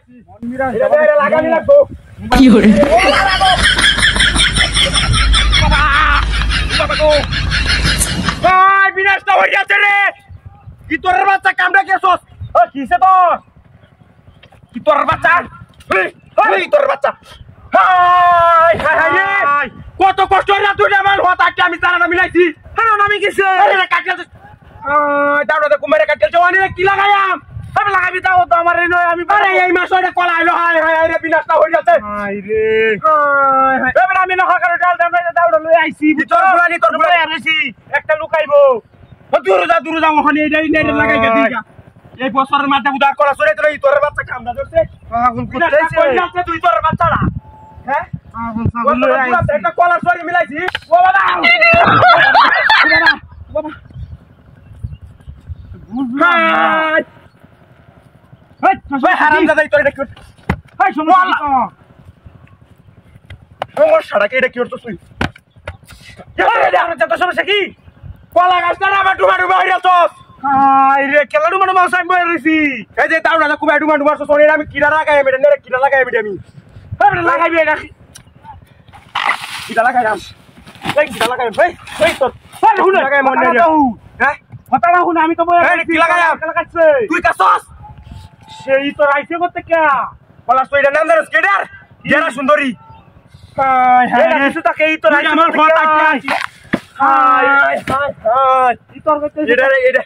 লাগানি লাগবো কি করে বিনাশটা হয়ে গেছে রে কি তোর বাচ্চা কামড়া গেছস কিসে তোর কি তোর বাচ্চা তোর বাচ্চা কত কষ্ট না তুই আমার হতা আমি জানা মিলাইছি হ্যাঁ নামি গেছে কাটল দাঁড়া কুমারে কাটল জওয়ানি কি লাগাইয়াম আমি লাগাবি দাও তো আমার নয় আমি আরে এই মাস ওইটা কলা আইলো হায় হায় রে বিনাশটা হয়ে যাচ্ছে হায় রে হায় এবারে আমি নখা করে ডাল দাম দাউড়া লই আইছি তোর ফুলানি আইছি একটা লুকাইবো দূর যা ওখানে এই নেড়ে লাগাই গেছি এই বছরের মাথা উদার করা সরে তোর এই তোর বাচ্চা কামড়া ধরছে আগুন করতেছে কই যাচ্ছে তুই তোর বাচ্চারা হ্যাঁ আগুন সাগুন লই আইছি একটা কলা সরি মিলাইছি ও বাবা বাবা বুঝলা ভাই হারাম দাদা তোর এটা কি ভাই সমস্যা ওর সাড়াকে এটা কি করছিস তুই আরে দেখো তো সমস্যা কি কলা গাছটা আমার ডুবা ডুবা হইরা তোস হাই রে কেলা ডুবা ডুবা সাইম বইরিছি এই যে তাওড়া কুবা ডুবা ডুবা সরে আমি কিরা লাগাই আমি নেরে কিরা লাগাই আমি আমি লাগাইবি এটা কিরা লাগাই রাম এই কিরা লাগাই ভাই এই তোর আরে হুনা লাগাই মন নেরে হ্যাঁ কথা না হুনা আমি তো বই কি লাগাই লাগাইছে তুই কাছস সেই তো রাইছে করতে কে বলা সইরা নাম ধরস কেডার যারা সুন্দরী হাই হাই কিছু তাকে এই তো রাইছে আমার ফটো আইছি হাই হাই হাই ই তোর কইতে এটা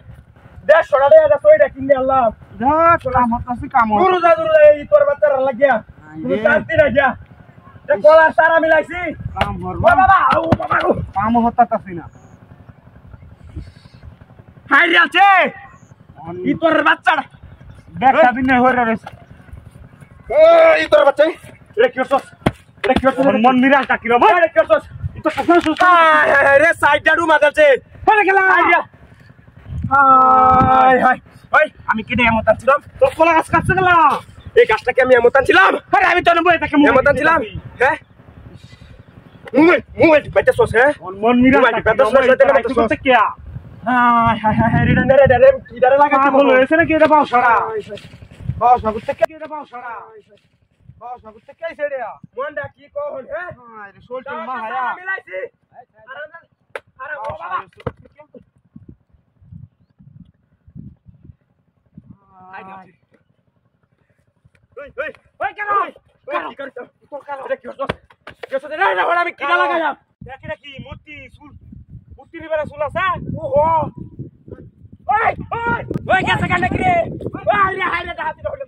দেখ সরা দে এটা সইরা কিনে আল্লাহ যা চলা মতসি কাম দূর যা এই তোর বাচ্চারা লাগিয়া তুই শান্তি না যা এ কলা সারা মিলাইছি কাম হর বাবা ও বাবা কাম হতাতাছি না হাই রে আছে ই তোর বাচ্চারা দেখা বিনে হইরা রইছে ই তোর বাচ্চা এটা কি করছস এটা কি করছস মন মিরাল টাকিলো ভাই এটা কি করছস ই তো কখন সুস্তা রে সাইড ডাডু মাদালছে ফেলে গেলা হাই হাই ওই আমি কিনে এমতান ছিলাম তোর কলা গাছ কাটছে গেলা এই গাছটাকে আমি এমতান ছিলাম আরে আমি তো নবই এটাকে এমতান ছিলাম হ্যাঁ মুমেন্ট বাইতে সস হ্যাঁ মন মিরাল টাকিলো বাইতে সস কি হাই হাই হাই রে রে রে কি দাঁড়া লাগাতে বলো এসে না কি এটা পাও ছড়া পাও সাগুত থেকে কি এটা পাও ছড়া পাও সাগুত থেকে এই ছেড়ে মনটা কি কোন হ্যাঁ আরে সোলটল মা হায়া মিলাইছি আরে ও বাবা ওই কেন কি করছ তোর কালো এটা কি করছ কেসো দে না ওরা আমি কিনা লাগাইলাম দেখি না কি মূর্তি সুল মূর্তি রিবারে সুল আছে ওহো ওই ওই ওই কেসে কানে কি রে ওই রে হাই রে হাতি ধরলে